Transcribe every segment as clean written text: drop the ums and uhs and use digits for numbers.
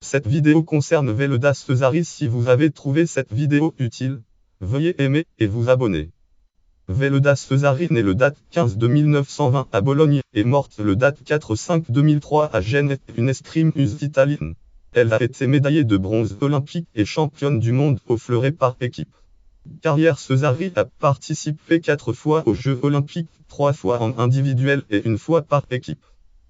Cette vidéo concerne Veleda Cesaris. Si vous avez trouvé cette vidéo utile, veuillez aimer et vous abonner. Veleda Cesaris née le date 15 de 1920 à Bologne et morte le date 4-5 2003 à Gênes est une escrimeuse italienne. Elle a été médaillée de bronze olympique et championne du monde au fleuret par équipe. Carrière Cesaris a participé 4 fois aux Jeux olympiques, 3 fois en individuel et 1 fois par équipe.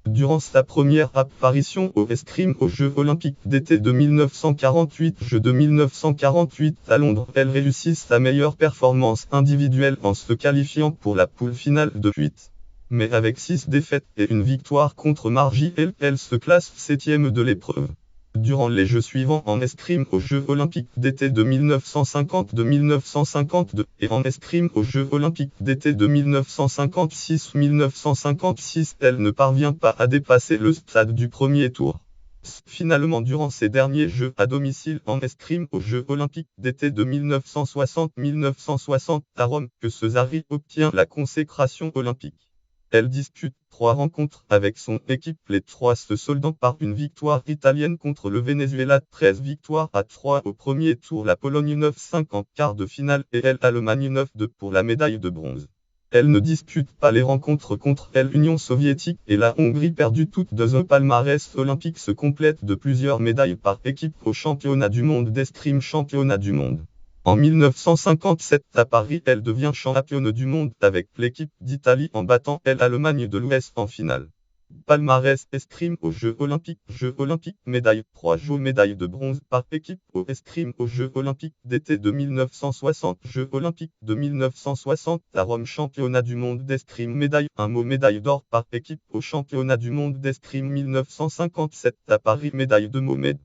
Durant sa première apparition au escrime aux Jeux olympiques d'été de 1948, Jeux de 1948 à Londres, elle réussit sa meilleure performance individuelle en se qualifiant pour la poule finale de 8. Mais avec 6 défaites et une victoire contre Margie Hale, elle se classe 7e de l'épreuve. Durant les Jeux suivants en escrime aux Jeux olympiques d'été de 1950-1952 et en escrime aux Jeux olympiques d'été de 1956-1956, elle ne parvient pas à dépasser le stade du premier tour. Finalement, durant ces derniers Jeux à domicile en escrime aux Jeux olympiques d'été de 1960-1960 à Rome, que Cesaris obtient la consécration olympique. Elle dispute 3 rencontres avec son équipe, les 3 se soldant par une victoire italienne contre le Venezuela, 13 victoires à 3 au premier tour, la Pologne 9-5 en quart de finale et l'Allemagne 9-2 pour la médaille de bronze. Elle ne dispute pas les rencontres contre l'Union soviétique et la Hongrie, perdues toutes deux. Un palmarès olympique se complète de plusieurs médailles par équipe aux championnats du monde d'escrime, championnat du monde. En 1957 à Paris, elle devient championne du monde avec l'équipe d'Italie en battant l'Allemagne de l'Ouest en finale. Palmarès escrime aux Jeux olympiques, médaille 3 Jeux, médaille de bronze par équipe au escrime aux Jeux olympiques d'été de 1960, Jeux olympiques de 1960 à Rome, championnat du monde d'escrime, médaille 1 médaille d'or par équipe au championnat du monde d'escrime 1957 à Paris, médaille de Mohamed.